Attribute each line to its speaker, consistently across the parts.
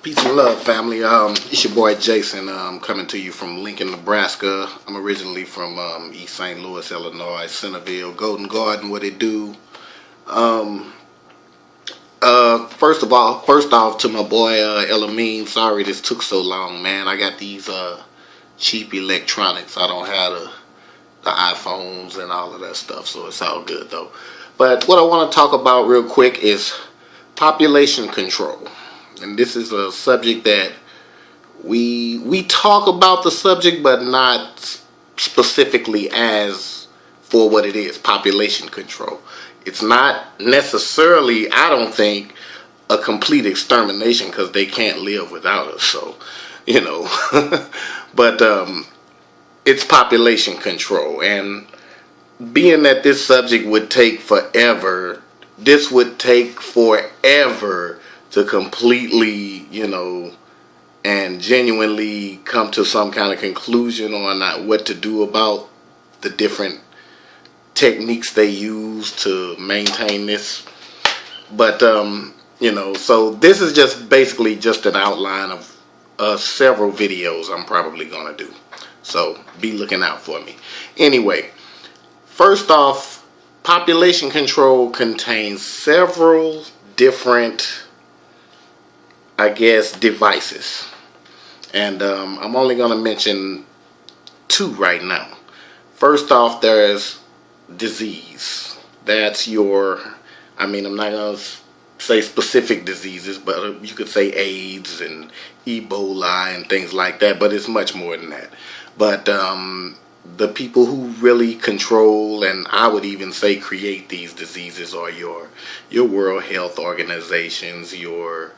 Speaker 1: Peace and love, family. It's your boy Jason, coming to you from Lincoln, Nebraska. I'm originally from East St. Louis, Illinois, Centerville, Golden Garden. What it do? First off, to my boy Elamine. Sorry this took so long, man. I got these cheap electronics. I don't have the iPhones and all of that stuff, so it's all good though. But what I want to talk about real quick is population control. And this is a subject that we talk about the subject, but not specifically as for what it is, population control. It's not necessarily, I don't think, a complete extermination because they can't live without us. So, but it's population control. And being that this subject would take forever, this would take forever to completely, and genuinely come to some kind of conclusion on what to do about the different techniques they use to maintain this. But, so this is just basically just an outline of several videos I'm probably going to do. So be looking out for me. Anyway, first off, population control contains several different, devices. And I'm only going to mention two right now. First off, there's disease. That's I'm not going to say specific diseases, but you could say AIDS and Ebola and things like that, but it's much more than that. But the people who really control, and I would even say create these diseases, are your World Health Organizations, your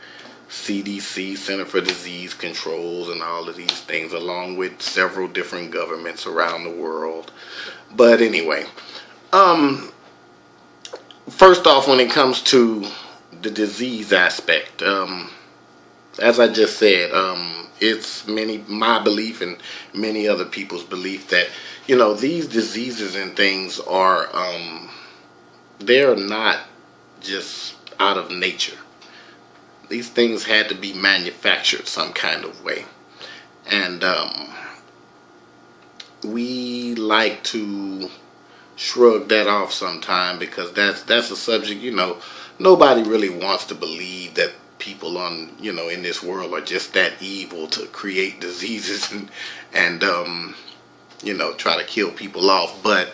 Speaker 1: CDC, Center for Disease Controls, and all of these things, along with several different governments around the world. But anyway, first off, when it comes to the disease aspect, as I just said, it's my belief and many other people's belief that, these diseases and things are, they're not just out of nature. These things had to be manufactured some kind of way. And we like to shrug that off sometime because that's a subject, nobody really wants to believe that people in this world are just that evil to create diseases and try to kill people off. But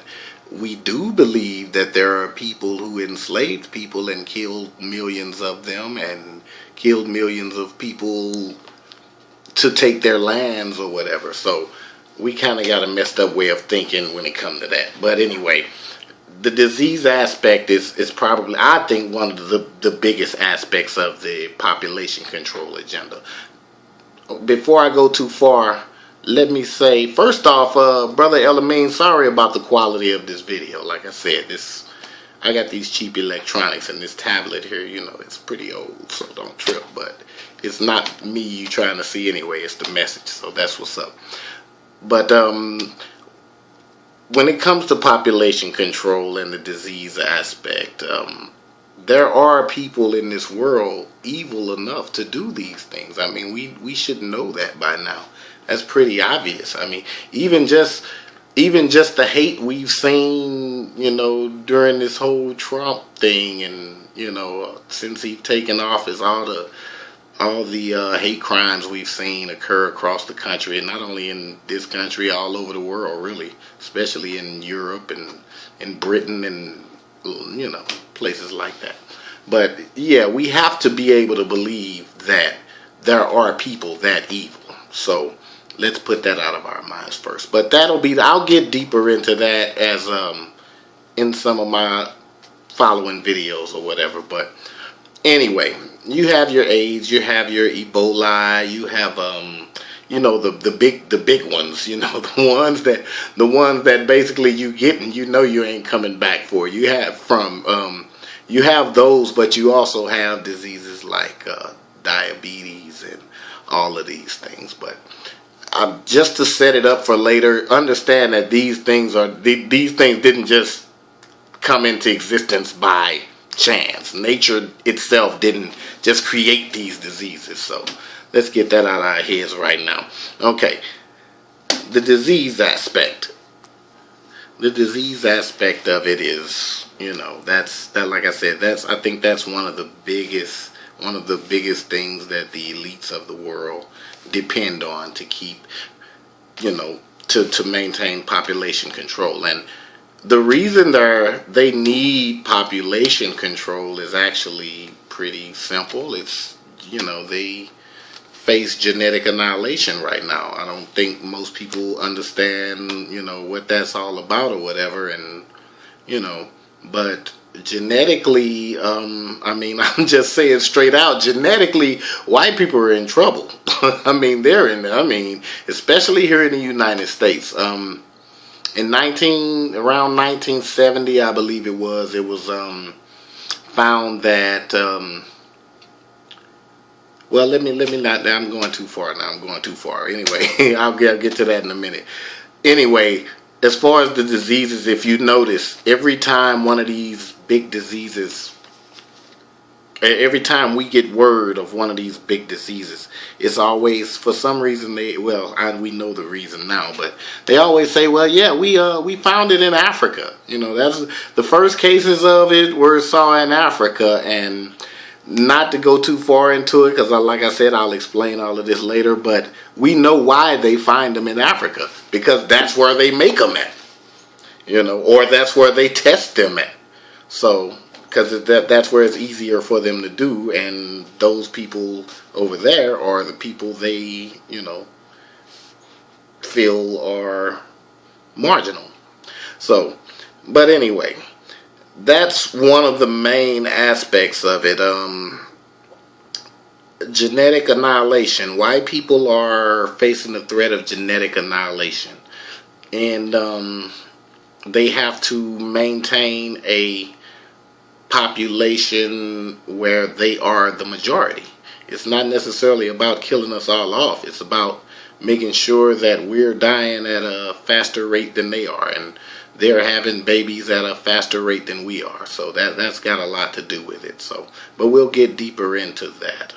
Speaker 1: we do believe that there are people who enslaved people and killed millions of them and killed millions of people to take their lands or whatever. So we kind of got a messed up way of thinking when it comes to that. But anyway, the disease aspect is probably, I think, one of the biggest aspects of the population control agenda. Before I go too far, let me say, first off, Brother Elamine, sorry about the quality of this video. Like I said, I got these cheap electronics, and this tablet here, it's pretty old, so don't trip. But it's not me you trying to see anyway, it's the message, so that's what's up. But when it comes to population control and the disease aspect, there are people in this world evil enough to do these things. We should know that by now. That's pretty obvious. Even just the hate we've seen, during this whole Trump thing, and since he's taken office, all the hate crimes we've seen occur across the country, and not only in this country, all over the world, really, especially in Europe and in Britain and places like that. But yeah, we have to be able to believe that there are people that evil. So let's put that out of our minds first. But I'll get deeper into that as in some of my following videos or whatever. But anyway, you have your AIDS, you have your Ebola, you have the big ones, the ones that basically you get and you ain't coming back for. You have those, but you also have diseases like diabetes and all of these things. But just to set it up for later, understand that these things didn't just come into existence by chance. Nature itself didn't just create these diseases. So let's get that out of our heads right now. Okay, the disease aspect. The disease aspect of it is, that's that. Like I said, I think that's one of the biggest things that the elites of the world depend on to keep, to maintain population control. And the reason they need population control is actually pretty simple. It's, they face genetic annihilation right now. I don't think most people understand, what that's all about or whatever. And, but genetically, I'm just saying straight out, genetically, white people are in trouble. Especially here in the United States. Around 1970, I believe it was found that, well, let me not, I'm going too far now. Anyway, I'll get to that in a minute. Anyway, as far as the diseases, if you notice, every time one of these big diseases, every time we get word of one of these big diseases, it's always, for some reason, we know the reason now, but they always say, well, yeah, we found it in Africa. That's the first cases of it were saw in Africa. And not to go too far into it, because like I said, I'll explain all of this later, but we know why they find them in Africa, because that's where they make them at, or that's where they test them at. So, because that's where it's easier for them to do, and those people over there are the people they, feel are marginal. So, but anyway, that's one of the main aspects of it. Genetic annihilation. White people are facing the threat of genetic annihilation. And they have to maintain a population where they are the majority. It's not necessarily about killing us all off. It's about making sure that we're dying at a faster rate than they are, and they're having babies at a faster rate than we are. So that's got a lot to do with it. So, but we'll get deeper into that.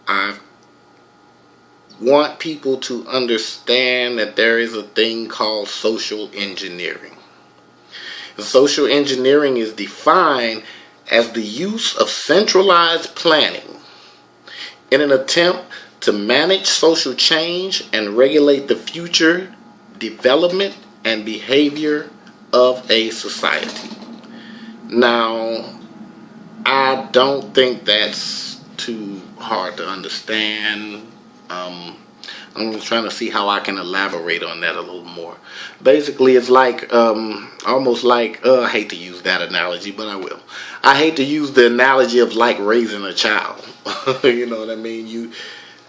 Speaker 1: I want people to understand that there is a thing called social engineering. Social engineering is defined as the use of centralized planning in an attempt to manage social change and regulate the future development and behavior of a society. Now, I don't think that's too hard to understand. I'm trying to see how I can elaborate on that a little more. Basically, it's like, almost like, I hate to use that analogy, but I will. I hate to use the analogy of like raising a child. You know what I mean?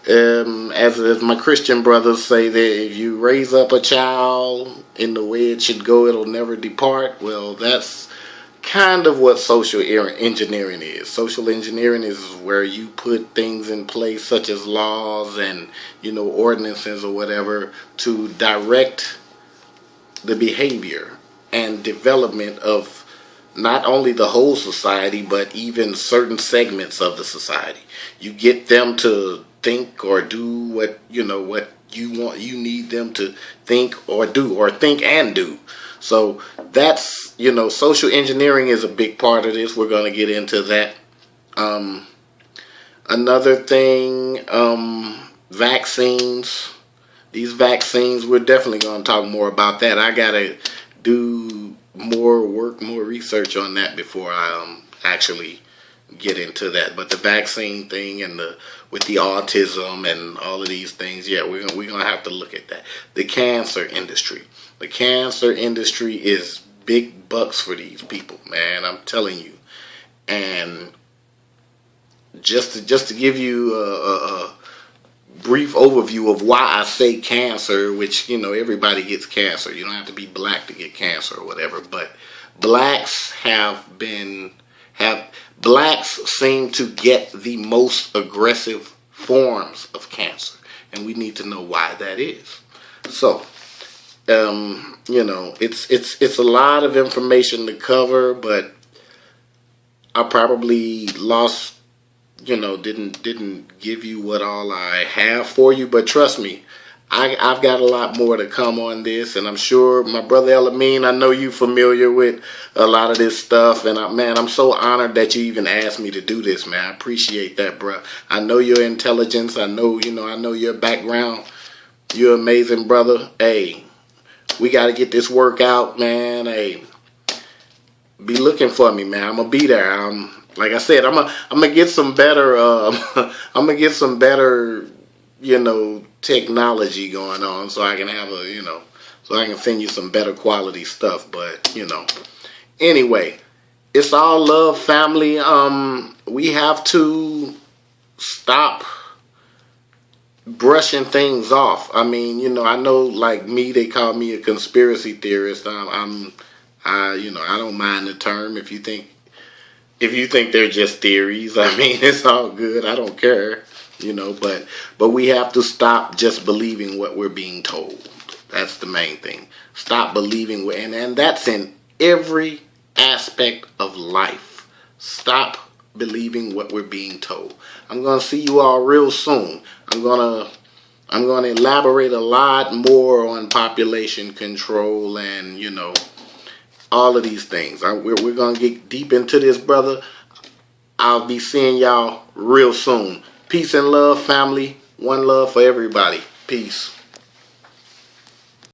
Speaker 1: As my Christian brothers say, that if you raise up a child in the way it should go, it'll never depart. Well, that's kind of what social engineering is. Social engineering is where you put things in place, such as laws and, ordinances or whatever, to direct the behavior and development of not only the whole society, but even certain segments of the society. You get them to think or do what you need them to think or do, or think and do. So that's, social engineering is a big part of this. We're going to get into that. Another thing, vaccines. These vaccines, we're definitely going to talk more about that. I got to do more work, more research on that before I actually get into that. But the vaccine thing and with the autism and all of these things, yeah, we're gonna have to look at that. The cancer industry. The cancer industry is big bucks for these people, man. I'm telling you. And just to give you a brief overview of why I say cancer, which, everybody gets cancer. You don't have to be black to get cancer or whatever, but blacks seem to get the most aggressive forms of cancer, and we need to know why that is. So, it's a lot of information to cover, but I probably lost, didn't give you what all I have for you, but trust me, I've got a lot more to come on this, and I'm sure my brother Elamine, I know you familiar with a lot of this stuff, and man, I'm so honored that you even asked me to do this, man. I appreciate that, bro. I know your intelligence. I know, I know your background. You're amazing, brother. Hey, we got to get this work out, man. Hey, be looking for me, man. I'm gonna be there. Like I said, I'm gonna get some better. I'm gonna get some better, technology going on, so I can have so I can send you some better quality stuff. But anyway, it's all love, family. We have to stop brushing things off. I mean, I know, like me, they call me a conspiracy theorist. I don't mind the term. If you think they're just theories, I mean, it's all good. I don't care, but we have to stop just believing what we're being told. That's the main thing. Stop believing, and that's in every aspect of life. Stop believing what we're being told. I'm gonna see you all real soon. I'm gonna elaborate a lot more on population control and all of these things. We're gonna get deep into this, brother. I'll be seeing y'all real soon. Peace and love, family. One love for everybody. Peace.